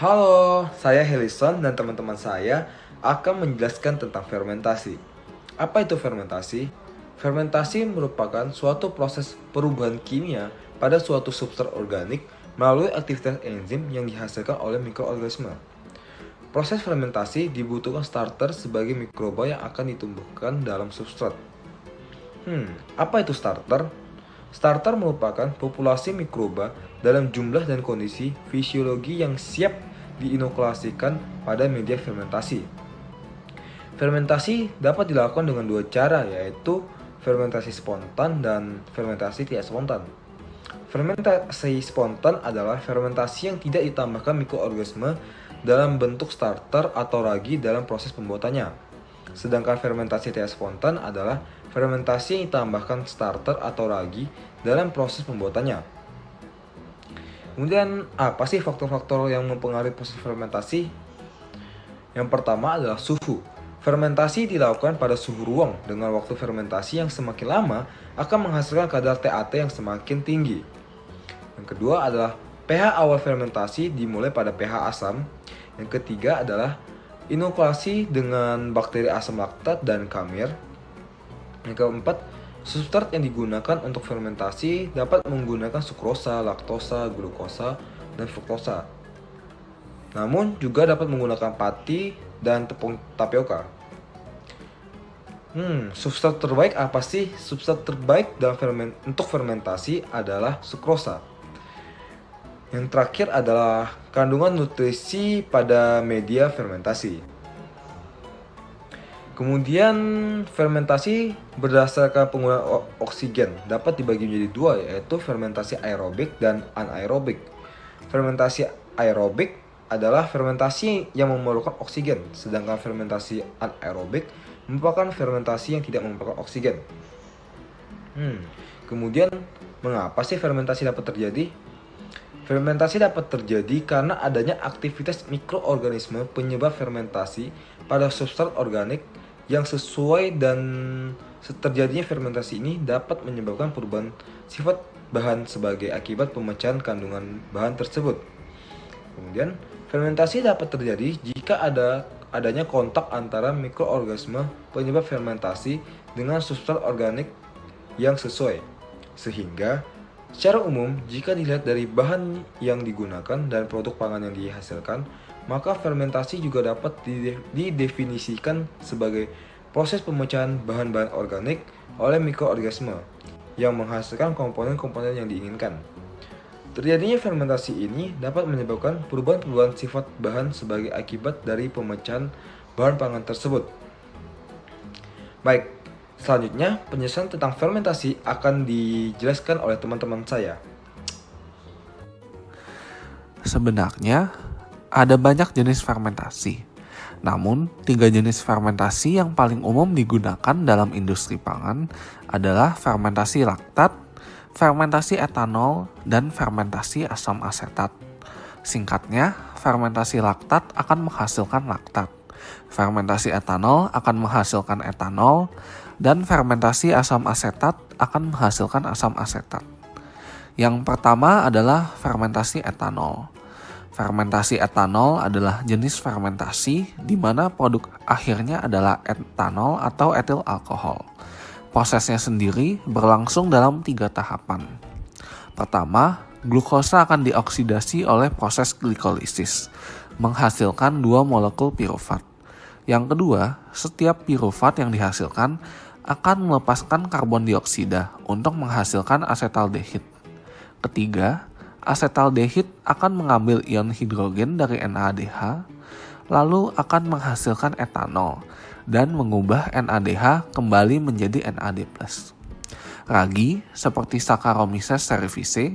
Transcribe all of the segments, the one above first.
Halo, saya Helison dan teman-teman saya akan menjelaskan tentang fermentasi. Apa itu fermentasi? Fermentasi merupakan suatu proses perubahan kimia pada suatu substrat organik melalui aktivitas enzim yang dihasilkan oleh mikroorganisme. Proses fermentasi dibutuhkan starter sebagai mikroba yang akan ditumbuhkan dalam substrat. Apa itu starter? Starter merupakan populasi mikroba dalam jumlah dan kondisi fisiologi yang siap diinokulasikan pada media fermentasi. Fermentasi dapat dilakukan dengan dua cara, yaitu fermentasi spontan dan fermentasi tidak spontan. Fermentasi spontan adalah fermentasi yang tidak ditambahkan mikroorganisme dalam bentuk starter atau ragi dalam proses pembuatannya. Sedangkan fermentasi tidak spontan adalah fermentasi yang ditambahkan starter atau ragi dalam proses pembuatannya. Kemudian, apa sih faktor-faktor yang mempengaruhi proses fermentasi? Yang pertama adalah suhu. Fermentasi dilakukan pada suhu ruang dengan waktu fermentasi yang semakin lama akan menghasilkan kadar TAT yang semakin tinggi. Yang kedua adalah pH awal fermentasi dimulai pada pH asam. Yang ketiga adalah inokulasi dengan bakteri asam laktat dan kamir. Yang keempat, substrat yang digunakan untuk fermentasi dapat menggunakan sukrosa, laktosa, glukosa, dan fruktosa. Namun juga dapat menggunakan pati dan tepung tapioka. Substrat terbaik apa sih? Substrat terbaik untuk fermentasi adalah sukrosa. Yang terakhir adalah kandungan nutrisi pada media fermentasi. Kemudian fermentasi berdasarkan penggunaan oksigen dapat dibagi menjadi dua, yaitu fermentasi aerobik dan anaerobik. Fermentasi aerobik adalah fermentasi yang memerlukan oksigen, sedangkan fermentasi anaerobik merupakan fermentasi yang tidak memerlukan oksigen. Kemudian mengapa sih fermentasi dapat terjadi? Fermentasi dapat terjadi karena adanya aktivitas mikroorganisme penyebab fermentasi pada substrat organik yang sesuai, dan terjadinya fermentasi ini dapat menyebabkan perubahan sifat bahan sebagai akibat pemecahan kandungan bahan tersebut. Kemudian, fermentasi dapat terjadi jika adanya kontak antara mikroorganisme penyebab fermentasi dengan substrat organik yang sesuai. Sehingga secara umum, jika dilihat dari bahan yang digunakan dan produk pangan yang dihasilkan, maka fermentasi juga dapat didefinisikan sebagai proses pemecahan bahan-bahan organik oleh mikroorganisme yang menghasilkan komponen-komponen yang diinginkan. Terjadinya fermentasi ini dapat menyebabkan perubahan-perubahan sifat bahan sebagai akibat dari pemecahan bahan pangan tersebut. Baik, selanjutnya penjelasan tentang fermentasi akan dijelaskan oleh teman-teman saya. Sebenarnya, ada banyak jenis fermentasi. Namun, 3 jenis fermentasi yang paling umum digunakan dalam industri pangan adalah fermentasi laktat, fermentasi etanol, dan fermentasi asam asetat. Singkatnya, fermentasi laktat akan menghasilkan laktat, fermentasi etanol akan menghasilkan etanol, dan fermentasi asam asetat akan menghasilkan asam asetat. Yang pertama adalah fermentasi etanol. Fermentasi etanol adalah jenis fermentasi di mana produk akhirnya adalah etanol atau etil alkohol. Prosesnya sendiri berlangsung dalam 3 tahapan. Pertama, glukosa akan dioksidasi oleh proses glikolisis, menghasilkan 2 molekul pirufat. Yang kedua, setiap pirufat yang dihasilkan akan melepaskan karbon dioksida untuk menghasilkan asetaldehid. Ketiga, asetaldehid akan mengambil ion hidrogen dari NADH, lalu akan menghasilkan etanol dan mengubah NADH kembali menjadi NAD+. Ragi, seperti Saccharomyces cerevisiae,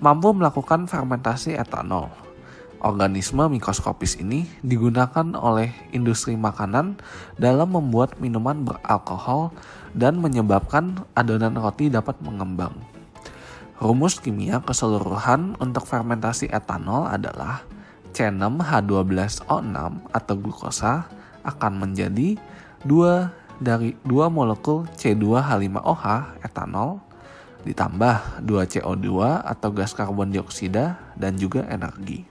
mampu melakukan fermentasi etanol. Organisme mikroskopis ini digunakan oleh industri makanan dalam membuat minuman beralkohol dan menyebabkan adonan roti dapat mengembang. Rumus kimia keseluruhan untuk fermentasi etanol adalah C6H12O6 atau glukosa akan menjadi 2 molekul C2H5OH etanol ditambah 2 CO2 atau gas karbon dioksida dan juga energi.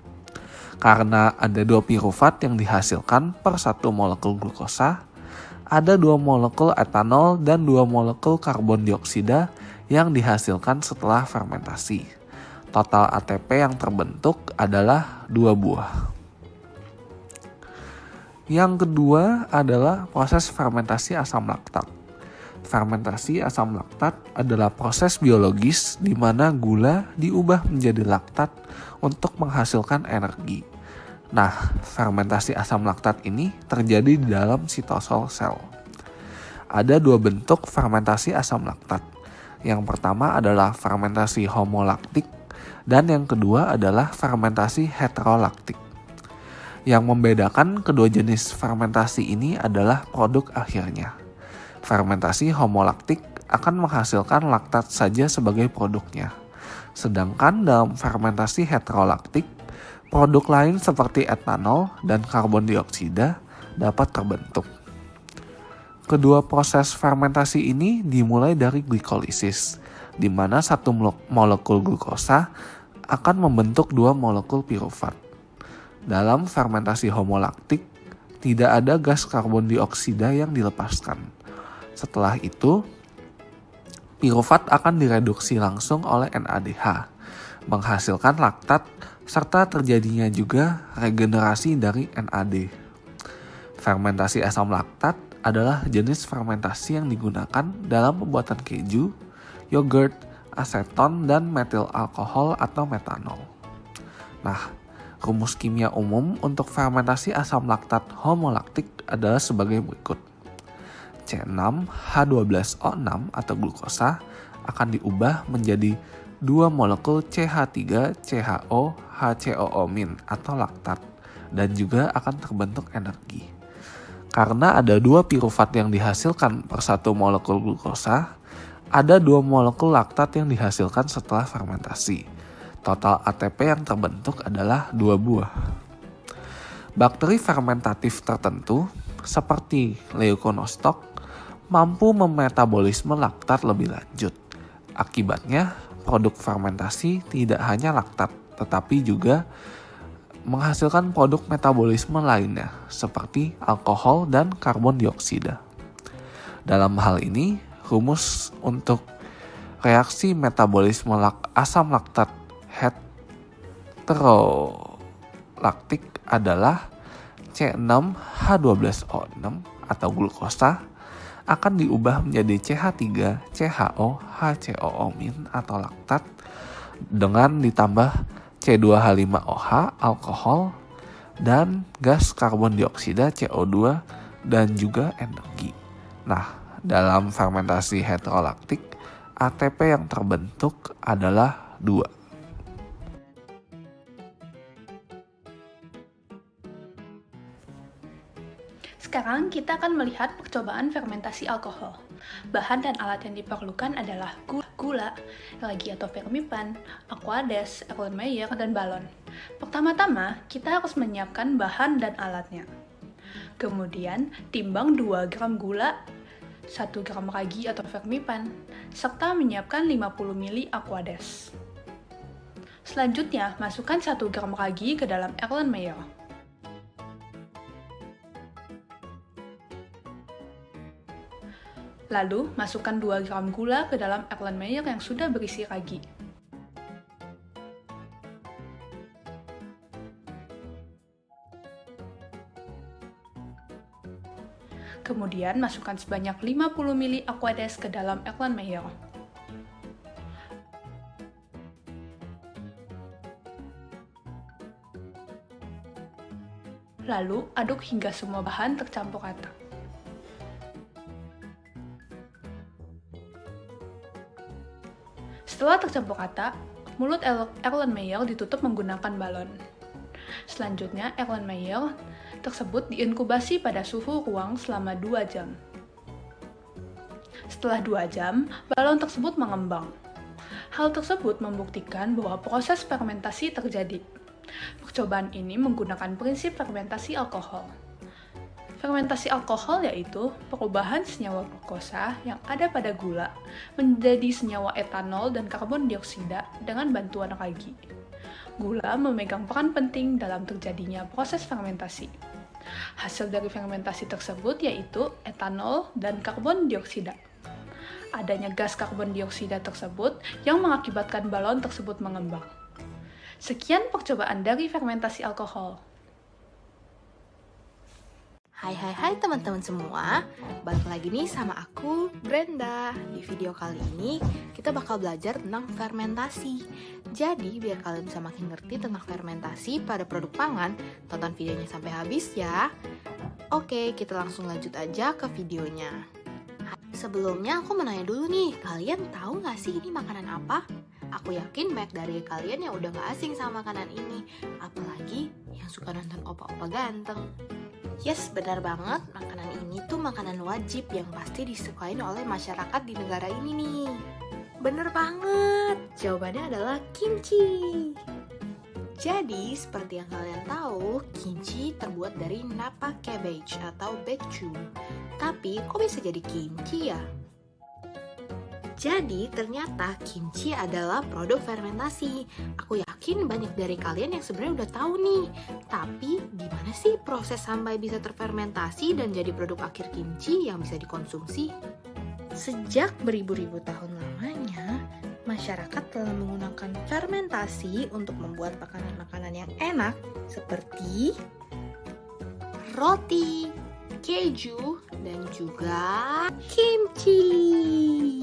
Karena ada 2 piruvat yang dihasilkan per 1 molekul glukosa, ada 2 molekul etanol dan 2 molekul karbon dioksida yang dihasilkan setelah fermentasi. Total ATP yang terbentuk adalah 2 buah. Yang kedua adalah proses fermentasi asam laktat. Fermentasi asam laktat adalah proses biologis di mana gula diubah menjadi laktat untuk menghasilkan energi. Nah, fermentasi asam laktat ini terjadi di dalam sitosol sel. Ada 2 bentuk fermentasi asam laktat. Yang pertama adalah fermentasi homolaktik dan yang kedua adalah fermentasi heterolaktik. Yang membedakan kedua jenis fermentasi ini adalah produk akhirnya. Fermentasi homolaktik akan menghasilkan laktat saja sebagai produknya. Sedangkan dalam fermentasi heterolaktik, produk lain seperti etanol dan karbon dioksida dapat terbentuk. Kedua proses fermentasi ini dimulai dari glikolisis, di mana 1 molekul glukosa akan membentuk 2 molekul piruvat. Dalam fermentasi homolaktik, tidak ada gas karbon dioksida yang dilepaskan. Setelah itu, piruvat akan direduksi langsung oleh NADH, menghasilkan laktat serta terjadinya juga regenerasi dari NAD. Fermentasi asam laktat adalah jenis fermentasi yang digunakan dalam pembuatan keju, yogurt, aseton, dan metil alkohol atau metanol. Nah, rumus kimia umum untuk fermentasi asam laktat homolaktik adalah sebagai berikut. C6H12O6 atau glukosa akan diubah menjadi 2 molekul CH3CHO HCOO- atau laktat dan juga akan terbentuk energi. Karena ada 2 piruvat yang dihasilkan per 1 molekul glukosa, ada 2 molekul laktat yang dihasilkan setelah fermentasi. Total ATP yang terbentuk adalah 2 buah. Bakteri fermentatif tertentu seperti Leuconostoc mampu memetabolisme laktat lebih lanjut. Akibatnya, produk fermentasi tidak hanya laktat, tetapi juga menghasilkan produk metabolisme lainnya seperti alkohol dan karbon dioksida. Dalam hal ini, rumus untuk reaksi metabolisme asam laktat heterolaktik adalah C6H12O6 atau glukosa akan diubah menjadi CH3CHO HCOO- atau laktat dengan ditambah C2H5OH alkohol dan gas karbon dioksida CO2 dan juga energi. Nah, dalam fermentasi heterolaktik, ATP yang terbentuk adalah 2. Sekarang kita akan melihat percobaan fermentasi alkohol. Bahan dan alat yang diperlukan adalah gula, lagi atau fermipan, aquades, Erlenmeyer, dan balon. Pertama-tama, kita harus menyiapkan bahan dan alatnya. Kemudian, timbang 2 gram gula, 1 gram ragi atau fermipan, serta menyiapkan 50 ml aquades. Selanjutnya, masukkan 1 gram ragi ke dalam Erlenmeyer. Lalu, masukkan 2 gram gula ke dalam Erlenmeyer yang sudah berisi ragi. Kemudian, masukkan sebanyak 50 ml aquades ke dalam Erlenmeyer. Lalu, aduk hingga semua bahan tercampur rata. Setelah tercampur rata, mulut Erlenmeyer ditutup menggunakan balon. Selanjutnya, Erlenmeyer tersebut diinkubasi pada suhu ruang selama 2 jam. Setelah 2 jam, balon tersebut mengembang. Hal tersebut membuktikan bahwa proses fermentasi terjadi. Percobaan ini menggunakan prinsip fermentasi alkohol. Fermentasi alkohol yaitu perubahan senyawa glukosa yang ada pada gula menjadi senyawa etanol dan karbon dioksida dengan bantuan ragi. Gula memegang peran penting dalam terjadinya proses fermentasi. Hasil dari fermentasi tersebut yaitu etanol dan karbon dioksida. Adanya gas karbon dioksida tersebut yang mengakibatkan balon tersebut mengembang. Sekian percobaan dari fermentasi alkohol. Hai teman-teman semua, balik lagi nih sama aku, Brenda. Di video kali ini kita bakal belajar tentang fermentasi. Jadi biar kalian bisa makin ngerti tentang fermentasi pada produk pangan, tonton videonya sampai habis ya. Oke, kita langsung lanjut aja ke videonya. Sebelumnya aku mau nanya dulu nih, kalian tahu gak sih ini makanan apa? Aku yakin banyak dari kalian yang udah gak asing sama makanan ini, apalagi yang suka nonton opa-opa ganteng. Yes, benar banget, makanan ini tuh makanan wajib yang pasti disukain oleh masyarakat di negara ini nih. Bener banget, jawabannya adalah kimchi. Jadi, seperti yang kalian tahu, kimchi terbuat dari napa cabbage atau becu. Tapi, kok bisa jadi kimchi ya? Jadi, ternyata kimchi adalah produk fermentasi. Aku yakin banyak dari kalian yang sebenarnya udah tahu nih. Tapi, gimana sih proses sampai bisa terfermentasi dan jadi produk akhir kimchi yang bisa dikonsumsi? Sejak beribu-ribu tahun lamanya, masyarakat telah menggunakan fermentasi untuk membuat makanan-makanan yang enak seperti roti, keju, dan juga kimchi.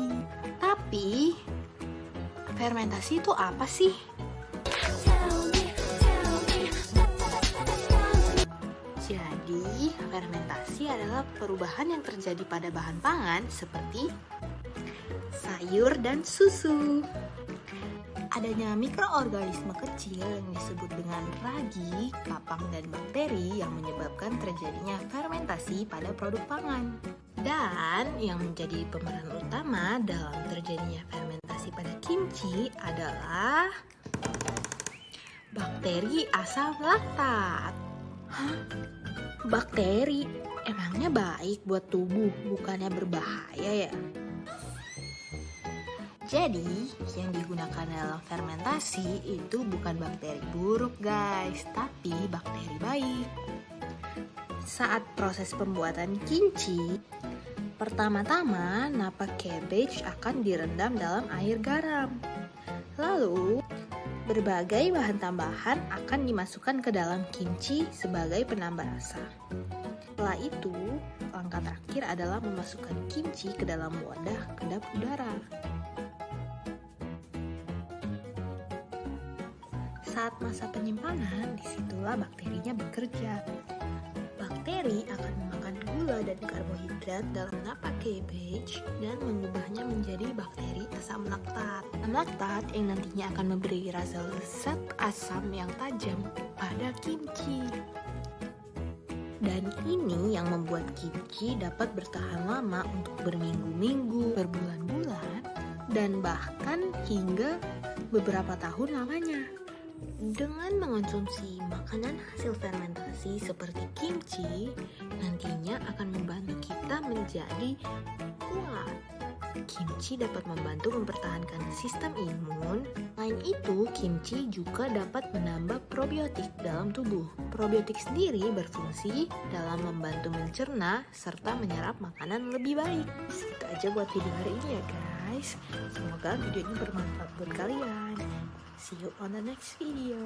Tapi, fermentasi itu apa sih? Jadi, fermentasi adalah perubahan yang terjadi pada bahan pangan seperti sayur dan susu. Adanya mikroorganisme kecil yang disebut dengan ragi, kapang, dan bakteri yang menyebabkan terjadinya fermentasi pada produk pangan. Dan yang menjadi pemeran utama dalam terjadinya fermentasi pada kimchi adalah bakteri asam laktat. Hah? Bakteri? Emangnya baik buat tubuh, bukannya berbahaya ya? Jadi, yang digunakan dalam fermentasi itu bukan bakteri buruk guys, tapi bakteri baik. Saat proses pembuatan kimchi, pertama-tama napa cabbage akan direndam dalam air garam. Lalu, berbagai bahan tambahan akan dimasukkan ke dalam kimchi sebagai penambah rasa. Setelah itu, langkah terakhir adalah memasukkan kimchi ke dalam wadah kedap udara. Saat masa penyimpanan, disitulah bakterinya bekerja. Bakteri akan memakan gula dan karbohidrat dalam napa cabbage dan mengubahnya menjadi bakteri asam laktat. Asam laktat yang nantinya akan memberi rasa lezat asam yang tajam pada kimchi. Dan ini yang membuat kimchi dapat bertahan lama untuk berminggu-minggu, berbulan-bulan, dan bahkan hingga beberapa tahun lamanya. Dengan mengonsumsi makanan hasil fermentasi seperti kimchi, nantinya akan membantu kita menjadi kuat. Kimchi dapat membantu mempertahankan sistem imun. Selain itu, kimchi juga dapat menambah probiotik dalam tubuh. Probiotik sendiri berfungsi dalam membantu mencerna serta menyerap makanan lebih baik. Itu aja buat video hari ini ya guys. Semoga video ini bermanfaat buat kalian. See you on the next video.